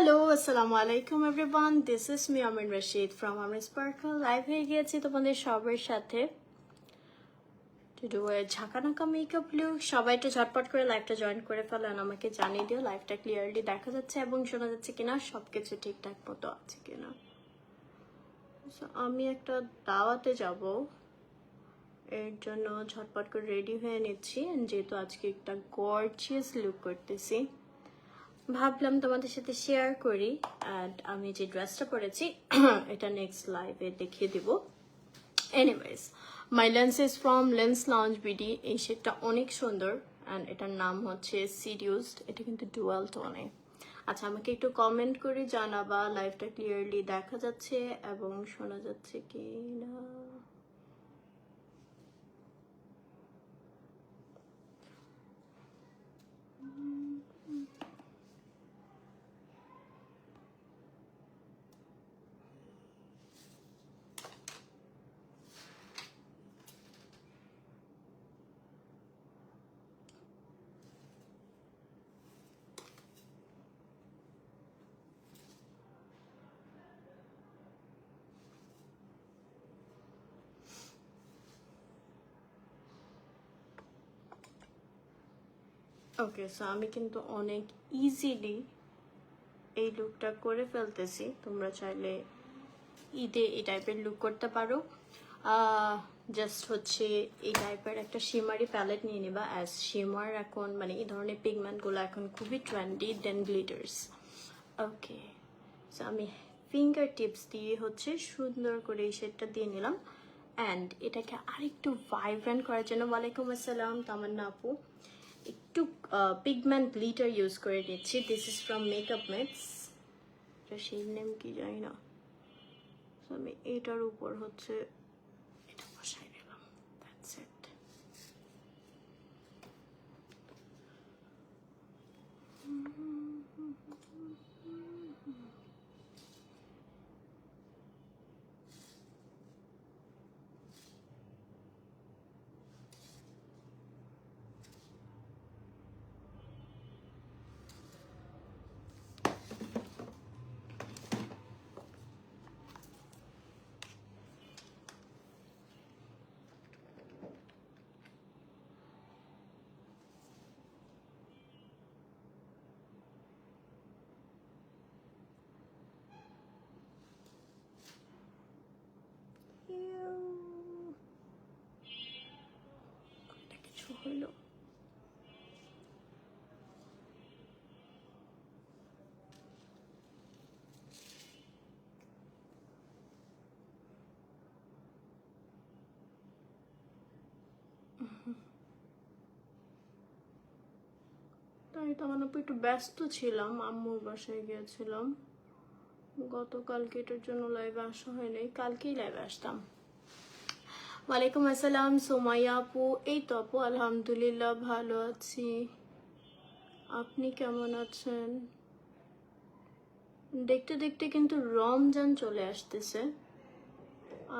Hello, আসসালামু আলাইকুম everyone. This is me Amin Rashid from Amin Sparkle. Live হয়ে গিয়েছি তোমাদের সবার সাথে টু ডু এ ঝাঁকানাকা মেকআপ লুক। সবাই একটু ঝটপট করে লাইভটা জয়েন করে ফেলেন, আমাকে জানিয়ে দিও লাইভটা ক্লিয়ারলি দেখা যাচ্ছে এবং শোনা যাচ্ছে কিনা, সবকিছু ঠিকঠাক মতো আছে কিনা। So, আমি একটা দাওয়াতে যাব, এর জন্য ঝটপট করে রেডি হয়ে নিচ্ছি। যেহেতু আজকে একটা গর্জিয়াস লুক করতেছি, ভাবলাম তোমাদের সাথে শেয়ার করি। অ্যান্ড আমি যে ড্রেসটা পরেছি এটা নেক্সট লাইভে দেখিয়ে দিব। Anyways, my lens is from lens launch BD. এই শেডটা অনেক সুন্দর অ্যান্ড এটার নাম হচ্ছে সিডিউসড। এটা কিন্তু ডুয়াল টোনে। আচ্ছা, আমাকে একটু কমেন্ট করে জানাবা লাইভটা ক্লিয়ারলি দেখা যাচ্ছে এবং শোনা যাচ্ছে কি না। ওকে, সো আমি কিন্তু অনেক ইজিলি এই লুকটা করে ফেলতেছি। তোমরা চাইলে ঈদে এই টাইপের লুক করতে পারো। জাস্ট হচ্ছে এই টাইপের একটা শিমারি প্যালেট নিয়ে নিবা। অ্যাজ শিমার এখন মানে এই ধরনের পিগমেন্টগুলো এখন খুবই ট্রেন্ডি দেন গ্লিটার্স। ওকে, সো আমি ফিঙ্গার টিপস দিয়ে হচ্ছে সুন্দর করে এই শেডটা দিয়ে নিলাম। অ্যান্ড এটাকে আরেকটু ভাইব্রেন্ট করার জন্য, ওয়ালাইকুম আসসালাম তামান্না আপু, একটু পিগমেন্ট গ্লিটার ইউজ করে নিচ্ছি। This is from makeup mates. এটা সেই নেম কি জানি না। আমি এটার উপর হচ্ছে এটা বসাই দিলাম। That's it. এটা কিছু হলো। তাই তো আমার একটু ব্যস্ত ছিলাম, আম্মুর বাসায় গিয়েছিলাম গতকালকে, এটার জন্য লাইভে আসা হয়নি। কালকেই লাইভে আসতাম। ওয়ালাইকুম আসসালাম সোমাইয়া আপু। এই তো আপু আলহামদুলিল্লাহ ভালো আছি, আপনি কেমন আছেন? দেখতে দেখতে কিন্তু রমজান চলে আসতেছে,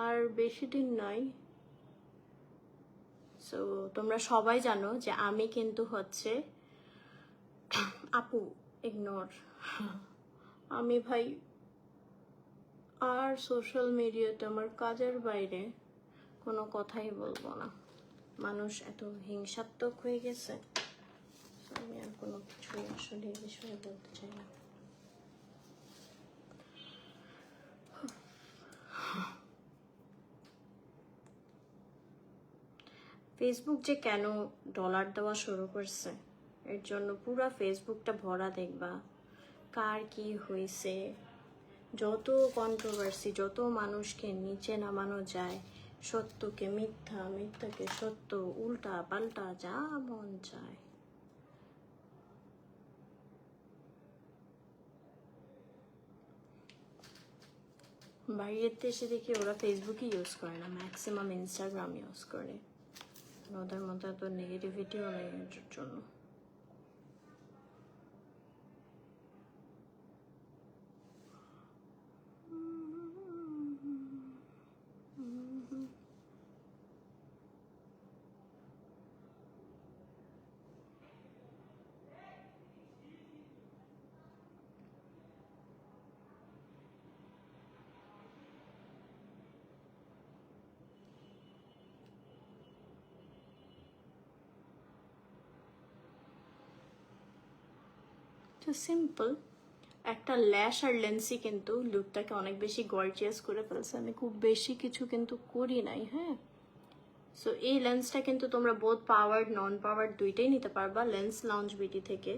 আর বেশি দিন নাই। সো তোমরা সবাই জানো যে আমি কিন্তু হচ্ছে আপু ইগনোর, আমি ভাই আর সোশ্যাল মিডিয়াতে আমার কাজের বাইরে কোনো কথাই বলবো না। মানুষ এত হিংসাত্মক হয়ে গেছে, আমি আর কোনো কিছুই আসলে এই বিষয়ে বলতে চাই না। ফেসবুক যে কেন ডলার দেওয়া শুরু করছে, এর জন্য পুরা ফেসবুকটা ভরা দেখবা কার কি হয়েছে, যত কন্ট্রোভার্সি, যত মানুষকে নিচে নামানো যায়, সত্যকে মিথ্যা, মিথ্যাকে সত্য, উল্টা পাল্টা যা মন চায়। বাইরের দেশে দেখি ওরা ফেসবুকই ইউজ করে না, ম্যাক্সিমাম ইনস্টাগ্রাম ইউজ করে। ওদের মধ্যে এত নেগেটিভিটিও নেই এর জন্য। তো সিম্পল একটা ল্যাশ আর লেন্সই কিন্তু লুকটাকে অনেক বেশি গর্জিয়াস করে ফেলছে। আমি খুব বেশি কিছু কিন্তু করি নাই। হ্যাঁ, সো এই লেন্সটা কিন্তু তোমরা বোথ পাওয়ার্ড নন পাওয়ার্ড দুইটাই নিতে পারবা লেন্স লাউঞ্জ বিউটি থেকে।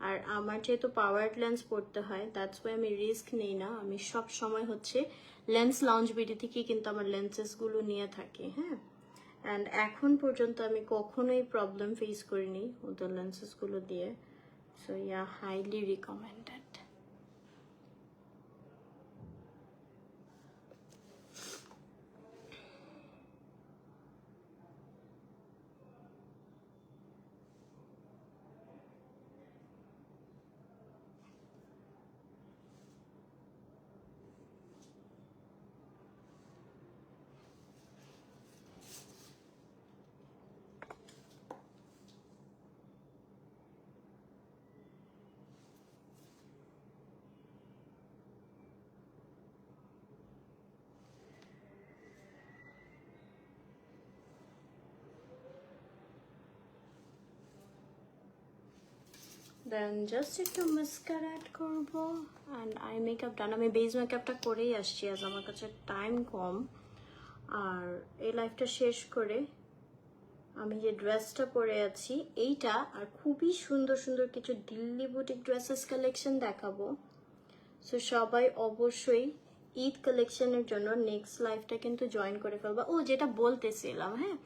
আর আমার যেহেতু পাওয়ার্ড লেন্স পড়তে হয়, দ্যাটস ওয়াই আমি রিস্ক নিই না। আমি সব সময় হচ্ছে লেন্স লাউঞ্জ বিউটি থেকে কিন্তু আমার লেন্সেসগুলো নিয়ে থাকি। হ্যাঁ, অ্যান্ড এখন পর্যন্ত আমি কখনোই প্রবলেম ফেস করিনি ওদের লেন্সেসগুলো দিয়ে। So yeah, highly recommended. Then just একটু মাস্কারা অ্যাড করবো অ্যান্ড আই মেকআপ ডান। আমি বেস মেকআপটা করেই আসছি, আজ আমার কাছে টাইম কম। আর এই লাইফটা শেষ করে আমি যে ড্রেসটা পরে আছি এইটা, আর খুবই সুন্দর সুন্দর কিছু দিল্লি বুটিক ড্রেসেস কালেকশন দেখাবো। সো সবাই অবশ্যই ঈদ কালেকশনের জন্য নেক্সট লাইফটা কিন্তু জয়েন করে ফেলবা। ও, যেটা বলতেছিলাম, হ্যাঁ,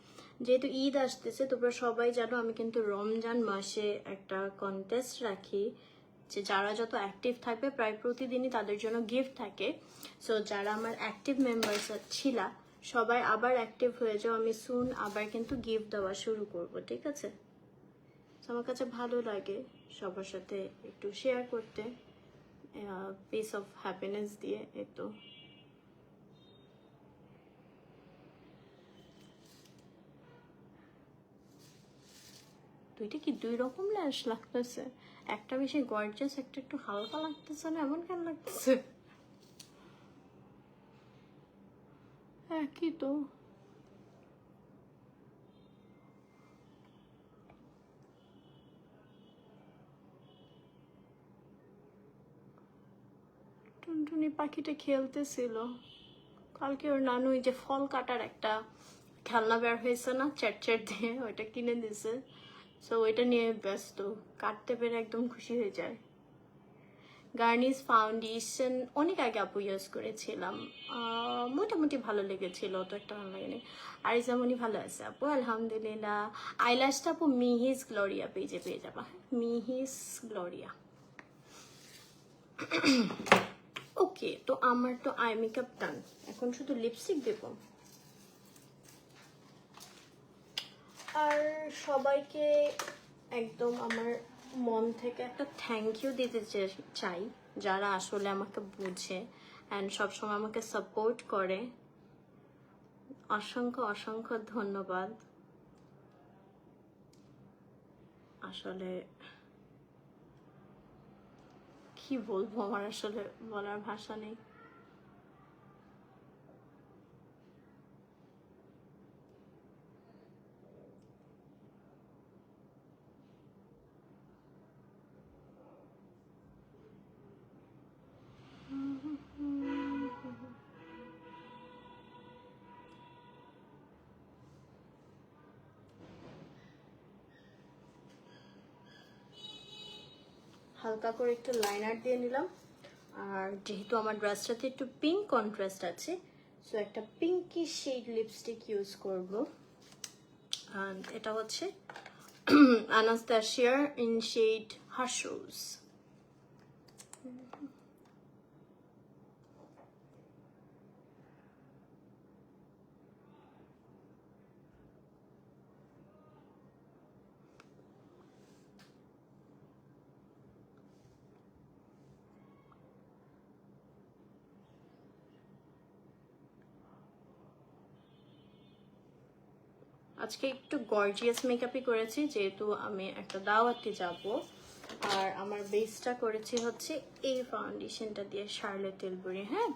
যেহেতু ঈদ আসতেছে, তোমরা সবাই জানো আমি কিন্তু রমজান মাসে একটা কন্টেস্ট রাখি, যে যারা যত অ্যাক্টিভ থাকবে প্রায় প্রতিদিনই তাদের জন্য গিফট থাকে। সো যারা আমার অ্যাক্টিভ মেম্বার্স ছিলা সবাই আবার অ্যাক্টিভ হয়ে যাও, আমি সুন আবার কিন্তু গিফট দেওয়া শুরু করব, ঠিক আছে? আমার কাছে ভালো লাগে সবার সাথে একটু শেয়ার করতে, পিস অফ হ্যাপিনেস দিয়ে। এই তো দুইটা কি দুই রকম ল্যাশ লাগতেছে? একটা বেশি গর্জিয়াস, একটা একটু হালকা লাগতেছে না? এমন কেন লাগতেছে? একই তো। টুনটুনি পাখিটা খেলতেছিল কালকে, ওর নানু ওই যে ফল কাটার একটা খেলনা বের হয়েছে না চ্যাট দিয়ে, ওইটা কিনে দিছে। সো ওইটা নিয়ে ব্যস্ত, কাটতে পেরে একদম খুশি হয়ে যায়। গার্নিশ ফাউন্ডেশন অনেক আগে আপু ইউজ করেছিলাম, মোটামুটি ভালো লেগেছিল, অত একটা ভালো লাগেনি। আর যেমনই ভালো আছে আপু, আলহামদুলিল্লাহ। আইল্যাশটা আপু মিহিস গ্লোরিয়া পেজে পেয়ে যাবা, মিহিস গ্লোরিয়া। ওকে, তো আমার তো আই মেকআপ ডান, এখন শুধু লিপস্টিক দেব। আর সবাইকে একদম আমার মন থেকে একটা থ্যাংক ইউ দিতে চাই, যারা আসলে আমাকে বুঝে অ্যান্ড সবসময় আমাকে সাপোর্ট করে। অসংখ্য অসংখ্য ধন্যবাদ। আসলে কি বলবো, আমার আসলে বলার ভাষা নেই। হালকা করে একটু লাইনার দিয়ে নিলাম। আর যেহেতু আমার ড্রেসটাতে একটু পিঙ্ক কন্ট্রাস্ট আছে, সো একটা পিঙ্কি শেড লিপস্টিক ইউজ করব। and এটা হচ্ছে আনাস্তাসিয়ার ইন শেড হাশ রোজ। আজকে একটু গর্জিয়াস মেকআপই করেছি, যেহেতু আমি একটা দাওয়াতে যাব। আর আমার বেসটা করেছি হচ্ছে এই ফাউন্ডেশনটা দিয়ে, শার্লেট টিলবুরি। হ্যাঁ,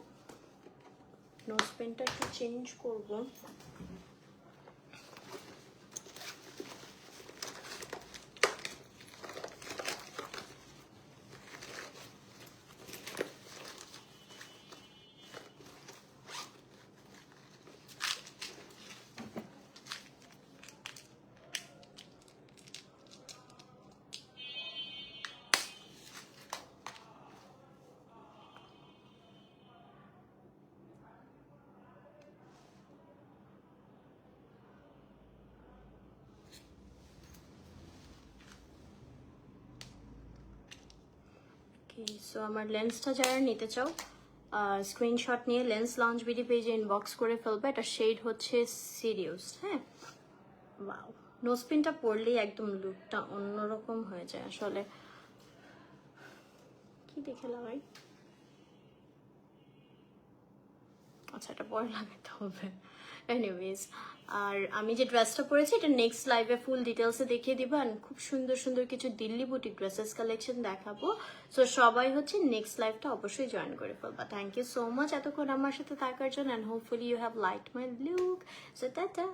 নোজ পেনটা একটু চেঞ্জ করব। সো আমার লেন্সটা যারা নিতে চাও স্ক্রিনশট নিয়ে লেন্স লঞ্চ বিডি পেজে ইনবক্স করে ফেলবে। এটা শেড হচ্ছে সিরিয়াস। হ্যাঁ, ওয়াও, নোজপিনটা পরলেই একদম লুকটা অন্যরকম হয়ে যায়। আসলে কি দেখে লাগাই, আচ্ছা এটা পরে লাগাতে হবে। এনিওয়েজ, আর আমি যে ড্রেসটা পরেছি এটা নেক্সট লাইভে ফুল ডিটেলসে দেখিয়ে দিব। আর খুব সুন্দর সুন্দর কিছু দিল্লি বুটিক ড্রেসেস কালেকশন দেখাবো। সো সবাই হচ্ছে নেক্সট লাইভটা অবশ্যই জয়েন করে ফেলবা। থ্যাংক ইউ সো মাচ এতক্ষণ আমার সাথে থাকার জন্য, and hopefully you have liked my look. So tata.